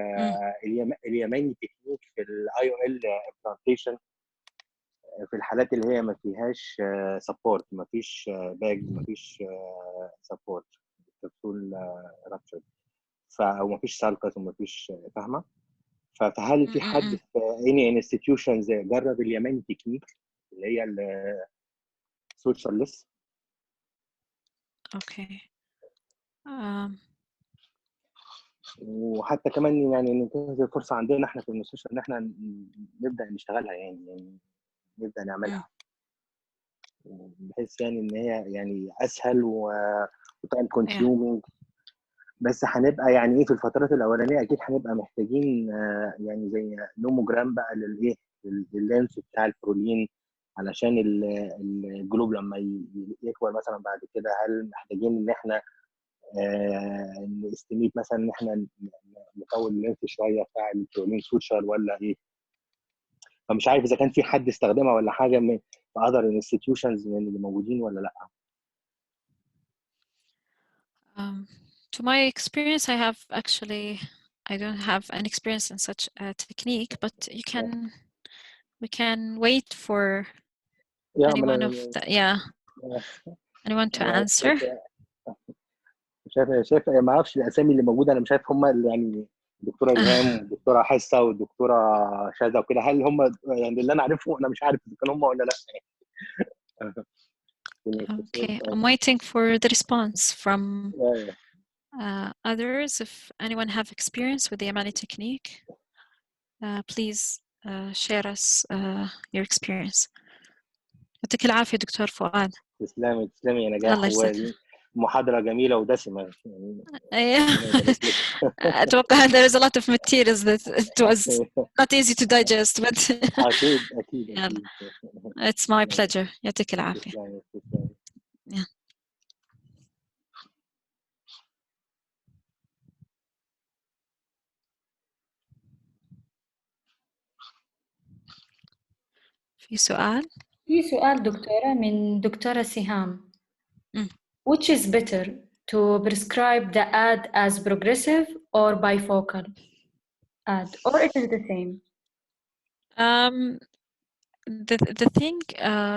اليماني تكنيك في الاي او ال امبلانتيشن في الحالات اللي هي ما فيهاش سبورت، ما فيش باج، ما فيش سبورت كبسول رابتشر، او ما فيش سالكس وما فيش، فاهمه؟ فهل في حد في اني انستتيوشنز جرب اليماني تكنيك اللي هي السوشيال؟ اوكي. وحتى كمان يعني ننتهز الفرصه عندنا احنا في المستشفى ان احنا نبدا نشتغلها، يعني نبدا نعملها، بحيث يعني ان هي يعني اسهل وتايم كونسيومينج. بس هنبقى يعني ايه في الفترات الاولانيه اكيد هنبقى محتاجين يعني زي نوموجرام بقى للايه، لللينس بتاع البرولين، علشان الجلوب لما يكبر مثلا بعد كده. هل محتاجين ان احنا نستميت مثلا ان احنا نطول اللينس شويه بتاع البرولين سوشر ولا ايه؟ فمش عارف اذا كان في حد استخدمها ولا حاجه من other institutions من اللي موجودين ولا لا. To my experience, I don't have an experience in such a technique, but we can wait for anyone of the, anyone to answer. شايف ما اعرفش الاسامي اللي موجوده، انا مش عارف هم يعني الدكتوره الهام والدكتوره حسه والدكتوره شاذه وكده، هل هم يعني اللي انا عارفهم؟ انا مش عارف اذا كانوا هم ولا لا. Okay, I'm waiting for the response from others. If anyone have experience with the Yamani technique, please share us your experience. يعطيك العافية دكتور فؤاد. تسلمي يا نجاح، ومحاضرة جميلة ودسمة يعني. أتوقع there is a lot of materials that it was not easy to digest, but أكيد it's my pleasure. يعطيك العافية. في سؤال دكتورة من دكتورة سهام. Which is better, to prescribe the ad as progressive or bifocal ad, or it is the same? The thing,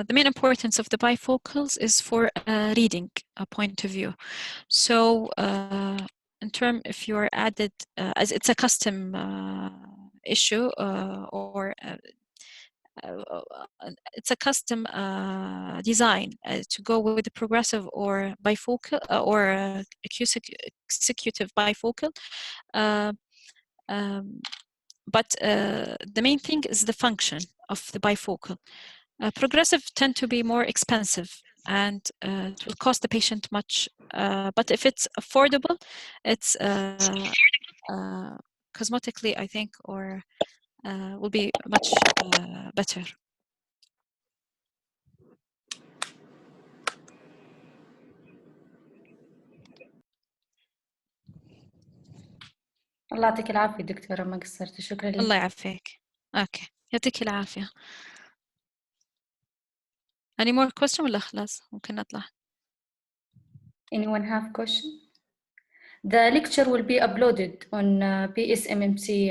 the main importance of the bifocals is for a reading point of view. So in term, if you are added, as it's a custom issue or it's a custom design to go with the progressive or bifocal or executive bifocal. But the main thing is the function of the bifocal. Progressive tend to be more expensive and it will cost the patient much. But if it's affordable, it's cosmetically, I think, or will be much better. الله يعطيك العافية دكتورة، ما قصرتي، شكرا لك. الله يعافيك. اوكي، يعطيك العافية. Any more question ولا خلاص ممكن نطلع؟ Anyone have question? The lecture will be uploaded on PSMMC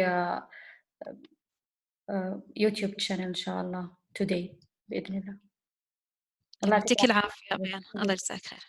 YouTube channel إن شاء الله today بإذن الله. يعطيك العافية. الله يجزاك خير.